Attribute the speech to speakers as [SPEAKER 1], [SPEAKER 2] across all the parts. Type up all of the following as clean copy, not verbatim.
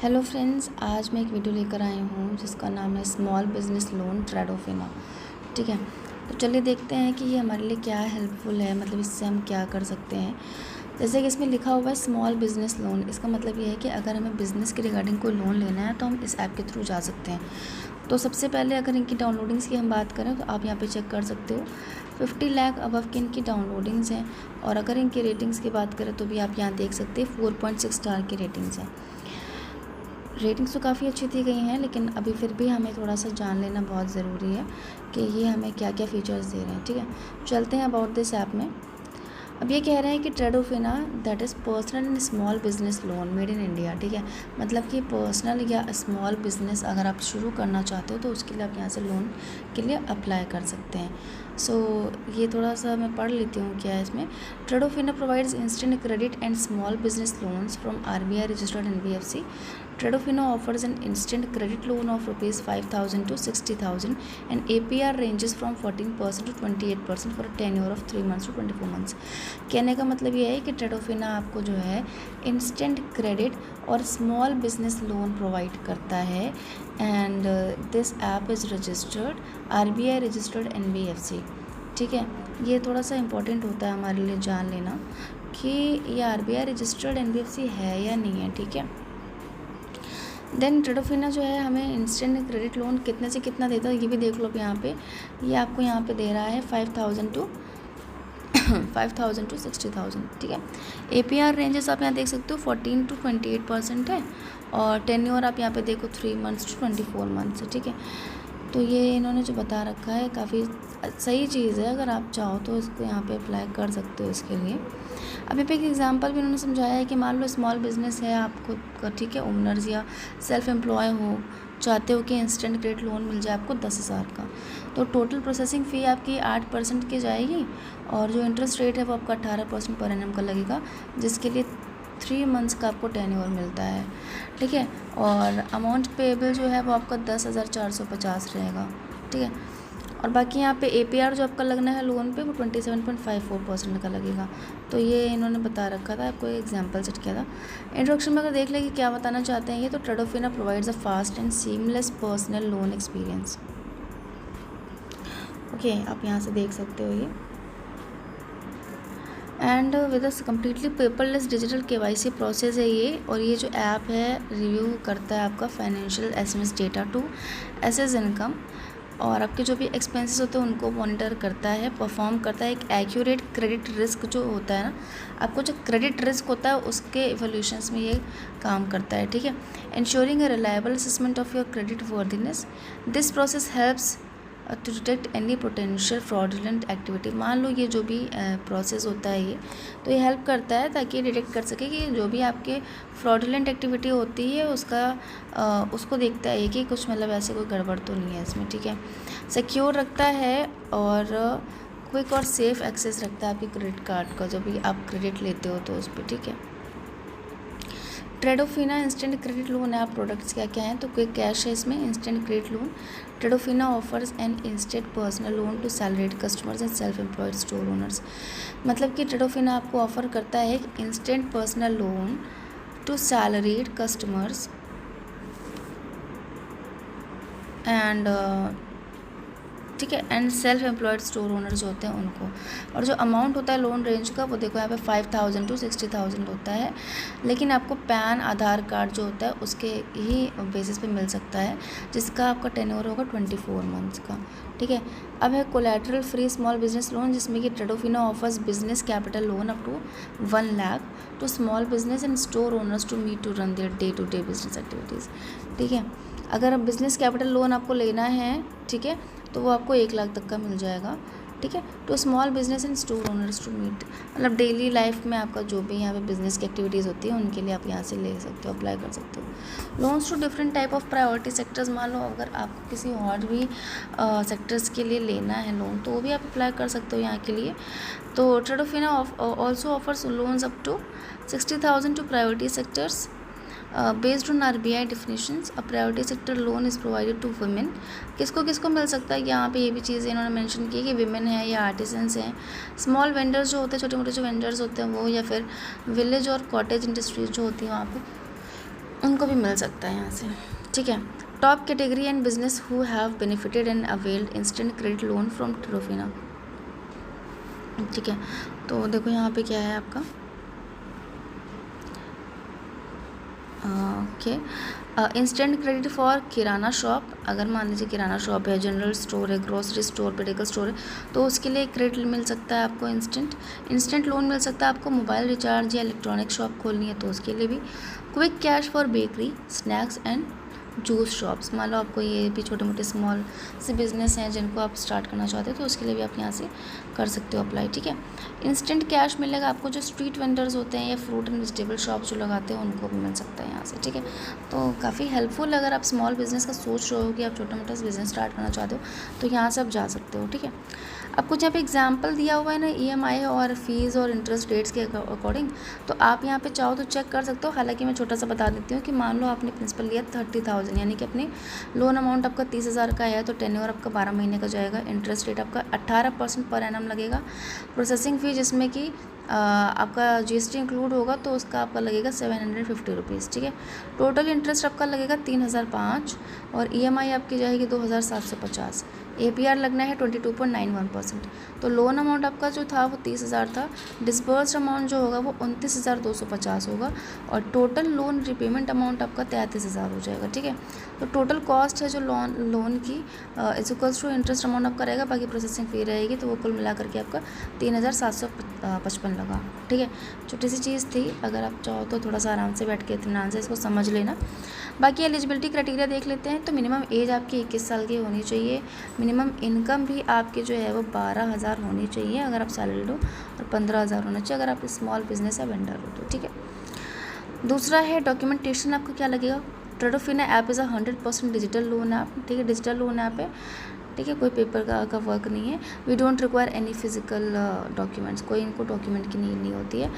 [SPEAKER 1] Hello friends, आज मैं एक वीडियो लेकर आई हूँ जिसका नाम है स्मॉल बिज़नेस लोन ट्रेडोफिना। ठीक है, तो चलिए देखते हैं कि ये हमारे लिए क्या हेल्पफुल है, मतलब इससे हम क्या कर सकते हैं। जैसे कि इसमें लिखा हुआ है स्मॉल बिज़नेस लोन, इसका मतलब ये है कि अगर हमें बिज़नेस के रिगार्डिंग कोई लोन लेना है तो हम इस ऐप के थ्रू जा सकते हैं। तो सबसे पहले अगर इनकी डाउनलोडिंग्स की हम बात करें तो आप यहाँ पे चेक कर सकते हो 50 लाख अबव की इनकी डाउनलोडिंग्स हैं। और अगर इनकी रेटिंग्स की बात करें तो भी आप यहाँ देख सकते हैं 4.6 स्टार की रेटिंग्स हैं। रेटिंग्स तो काफ़ी अच्छी दी गई हैं, लेकिन अभी फिर भी हमें थोड़ा सा जान लेना बहुत ज़रूरी है कि ये हमें क्या क्या फ़ीचर्स दे रहे हैं। ठीक है, चलते हैं अबाउट दिस ऐप में। अब ये कह रहे हैं कि Tredofina that is personal and small business loan made in India. ठीक है, मतलब कि पर्सनल या स्मॉल बिजनेस अगर आप शुरू करना चाहते हो तो उसके लिए आप यहाँ से लोन के लिए अप्लाई कर सकते हैं। ये थोड़ा सा मैं पढ़ लेती हूँ क्या है इसमें। Tredofina provides instant credit and small business loans from RBI registered NBFC. Tredofino offers an instant credit loan of rupees 5,000 to 60,000 and APR ranges from 14% to 28% for a tenure of 3 months to 24 months. कहने का मतलब ये है कि Tredofina आपको जो है instant credit और स्मॉल बिजनेस लोन प्रोवाइड करता है and this app is registered RBI registered NBFC. ठीक है, ये थोड़ा सा इम्पोर्टेंट होता है हमारे लिए जान लेना कि ये RBI रजिस्टर्ड NBFC है या नहीं है। ठीक है, देन ट्रेडोफिना जो है हमें इंस्टेंट क्रेडिट लोन कितने से कितना देता है ये भी देख लो। अब यहाँ पे ये आपको यहाँ पे दे रहा है 5,000 टू 60,000। ठीक है, APR रेंजेस आप यहाँ देख सकते हो 14 to 28% है और टेन्योर आप यहाँ पे देखो 3 months to 24 months है। ठीक है, तो ये इन्होंने जो बता रखा है काफ़ी सही चीज़ है, अगर आप चाहो तो इसको यहाँ पे अप्लाई कर सकते हो इसके लिए। अभी पे एक एग्जांपल भी इन्होंने समझाया है कि मान लो स्मॉल बिजनेस है आप खुद का, ठीक है, ओनर्स या सेल्फ एम्प्लॉय हो, चाहते हो कि इंस्टेंट क्रेडिट लोन मिल जाए आपको 10,000 का, तो टोटल प्रोसेसिंग फ़ी आपकी 8% की जाएगी और जो इंटरेस्ट रेट है वो आपका 18% पर एनम का लगेगा, जिसके लिए 3 months का आपको टेन्योर मिलता है। ठीक है, और अमाउंट पेएबल जो है वो आपका 10,450 रहेगा। ठीक है, और बाकी यहाँ पे APR जो आपका लगना है लोन पे वो 27.54% का लगेगा। तो ये इन्होंने बता रखा था, आपको एग्जांपल सेट किया था। इंट्रोडक्शन में अगर देख लें कि क्या बताना चाहते हैं ये, तो Tredofina provides a fast and seamless personal loan experience. Okay, आप यहाँ से देख सकते हो ये and with a completely paperless digital KYC process है ये। और ये जो ऐप है रिव्यू करता है आपका financial SMS data to assess income, और आपके जो भी एक्सपेंसेस होते हैं उनको मॉनिटर करता है, परफॉर्म करता है। एक एक्यूरेट क्रेडिट रिस्क जो होता है ना, आपको जो क्रेडिट रिस्क होता है उसके इवोल्यूशंस में ये काम करता है। ठीक है, ensuring a reliable assessment of your creditworthiness. This process helps to detect any potential fraudulent activity. मान लो ये जो भी प्रोसेस होता है ये, तो ये हेल्प करता है ताकि ये डिटेक्ट कर सके कि जो भी आपके फ्रॉडुलेंट एक्टिविटी होती है उसको देखता है कि कुछ मतलब ऐसे कोई गड़बड़ तो नहीं है इसमें। ठीक है, सिक्योर रखता है और क्विक और सेफ एक्सेस रखता है आपके क्रेडिट कार्ड का, जब भी आप क्रेडिट लेते हो तो उस पर। ठीक है, Tredofina instant credit loan app products क्या क्या हैं, तो क्विक कैश है इसमें, instant credit loan. Tredofina offers an instant personal loan to salaried customers and self employed store owners. मतलब कि ट्रेडोफिना आपको ऑफर करता है एक instant personal loan to salaried customers and ठीक है, and self employed store owner जो होते हैं उनको। और जो अमाउंट होता है लोन रेंज का वो देखो यहाँ पे 5,000 to 60,000 होता है, लेकिन आपको पैन आधार कार्ड जो होता है उसके ही बेसिस पे मिल सकता है, जिसका आपका टेन्योर होगा 24 months का। ठीक है, अब है collateral free small business loan, जिसमें कि Tredofina offers business capital loan up to 1 lakh to small business and store owners to meet to run their day to day business activities. ठीक है, अगर अब बिज़नेस कैपिटल लोन आपको लेना है, ठीक है, तो वो आपको 1 लाख तक का मिल जाएगा। ठीक है, तो small business and store owners to meet, मतलब डेली लाइफ में आपका जो भी यहाँ पे बिजनेस की एक्टिविटीज़ होती है उनके लिए आप यहाँ से ले सकते हो, अप्लाई कर सकते हो। Loans to different type of priority sectors, मान लो अगर आपको किसी और भी सेक्टर्स के लिए लेना है लोन तो वो भी आप अप्लाई कर सकते हो यहाँ के लिए। तो Tredofina also offers loans up to 60,000 to priority sectors based on RBI definitions. A priority sector loan is provided to women. किसको किसको मिल सकता है, यहाँ पे ये भी चीज़ इन्होंने मेंशन की कि विमेन है या आर्टिसंस हैं, स्मॉल वेंडर्स जो होते हैं, छोटे मोटे जो वेंडर्स होते हैं वो, या फिर विलेज और कॉटेज इंडस्ट्रीज जो होती हैं वहाँ पे उनको भी मिल सकता है यहाँ से, ठीक है। Top category and business who have benefited and availed instant credit loan from Tredofina, ठीक है। तो देखो यहाँ पे क्या है आपका, okay, instant credit for kirana shop. अगर मान लीजिए किराना शॉप है, जनरल स्टोर है, ग्रोसरी स्टोर, मेडिकल स्टोर है, तो उसके लिए क्रेडिट मिल सकता है आपको। इंस्टेंट लोन मिल सकता है आपको। मोबाइल रिचार्ज या इलेक्ट्रॉनिक शॉप खोलनी है तो उसके लिए भी। Quick cash for bakery, snacks and juice shops. मान लो आपको ये भी छोटे मोटे स्मॉल से बिजनेस हैं जिनको आप स्टार्ट करना चाहते हो तो उसके लिए भी आप यहाँ से कर सकते हो अप्लाई, ठीक है। इंस्टेंट कैश मिलेगा आपको। जो स्ट्रीट वेंडर्स होते हैं या फ्रूट एंड वेजिटेबल शॉप जो लगाते हैं उनको भी मिल सकता है यहाँ से, ठीक है। तो काफ़ी हेल्पफुल, अगर आप स्मॉल बिजनेस का सोच रहे हो कि आप छोटा मोटा बिजनेस स्टार्ट करना चाहते हो तो यहाँ से आप जा सकते हो, ठीक है। आपको जहाँ पे एग्जाम्पल दिया हुआ है ना EMI और फीस और इंटरेस्ट रेट्स के अकॉर्डिंग, तो आप यहाँ पे चाहो तो चेक कर सकते हो। हालांकि मैं छोटा सा बता देती हूँ कि मान लो आपने प्रिंसिपल लिया 30,000, यानी कि अपने लोन अमाउंट आपका 30,000 का है, तो टेन्योर आपका 12 महीने का जाएगा। इंटरेस्ट रेट आपका 18% पर एनम लगेगा। प्रोसेसिंग फ़ी जिसमें कि आपका GST इंक्लूड होगा तो उसका आपका लगेगा 750 रुपीज़, ठीक है। टोटल इंटरेस्ट आपका लगेगा 3,005 और EMI आपकी जाएगी 2,750। APR लगना है 22.91%। तो लोन अमाउंट आपका जो था वो 30,000 था। डिस्बर्स्ड अमाउंट जो होगा वो 29,250 होगा और टोटल लोन रिपेमेंट अमाउंट आपका 33,000 हो जाएगा, ठीक है। तो टोटल कॉस्ट है जो लोन की is equals to interest amount आपका रहेगा, बाकी प्रोसेसिंग फ़ी रहेगी, तो वो कुल मिला करके आपका 3,755 लगा, ठीक है। छोटी सी चीज़ थी, अगर आप चाहो तो थोड़ा सा आराम से बैठ के इत्मीनान से इसको समझ लेना। बाकी एलिजिबिलिटी क्राइटेरिया देख लेते हैं। तो मिनिमम एज आपकी 21 साल की होनी चाहिए। मिनिमम इनकम भी आपकी जो है वो 12,000 होनी चाहिए अगर आप सैलरीड हो, और 15,000 होना चाहिए अगर आप स्मॉल बिजनेस या वेंडर हो तो, ठीक है। दूसरा है डॉक्यूमेंटेशन, आपको क्या लगेगा। Tradofina app is 100% digital loan app, ठीक है। डिजिटल लोन ऐप है, ठीक है, कोई पेपर का वर्क नहीं है। We don't require any physical documents, कोई इनको डॉक्यूमेंट की नीड नहीं होती है।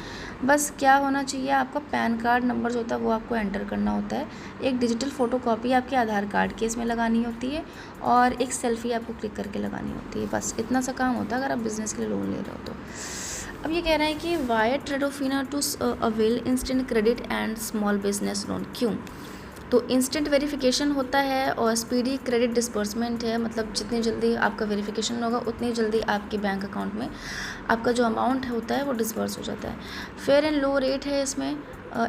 [SPEAKER 1] बस क्या होना चाहिए, आपका पैन कार्ड नंबर जो होता है वो आपको एंटर करना होता है। एक डिजिटल फ़ोटोकॉपी आपके आधार कार्ड के इसमें लगानी होती है और एक सेल्फ़ी आपको क्लिक करके लगानी होती है। बस इतना सा काम होता है अगर आप बिज़नेस के लिए लोन ले रहे हो तो। अब ये कह रहा है कि why Tradofina to avail instant credit and small business loan, क्यों। तो इंस्टेंट वेरिफिकेशन होता है और स्पीडी क्रेडिट डिस्बर्समेंट है, मतलब जितनी जल्दी आपका वेरिफिकेशन होगा उतनी जल्दी आपके बैंक अकाउंट में आपका जो अमाउंट होता है वो डिस्बर्स हो जाता है। फेयर एंड लो रेट है इसमें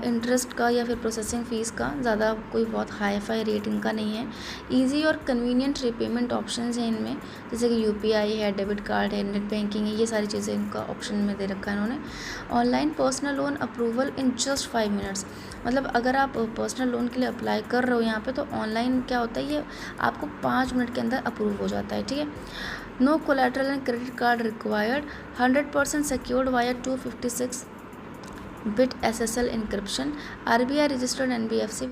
[SPEAKER 1] इंटरेस्ट का या फिर प्रोसेसिंग फ़ीस का, ज़्यादा कोई बहुत हाई फाई रेट इनका नहीं है। इजी और कन्वीनियंट रिपेमेंट ऑप्शंस हैं इनमें, जैसे कि UPI है, डेबिट कार्ड है, नेट बैंकिंग है, ये सारी चीज़ें इनका ऑप्शन में दे रखा है इन्होंने। Online personal loan approval in just 5 minutes, मतलब अगर आप पर्सनल लोन के लिए अप्लाई कर रहे हो यहाँ पे तो ऑनलाइन क्या होता है, ये आपको 5 मिनट के अंदर अप्रूव हो जाता है, ठीक है। No collateral and credit card required, 100% secured via 256 bit SSL encryption, RBI registered NBFC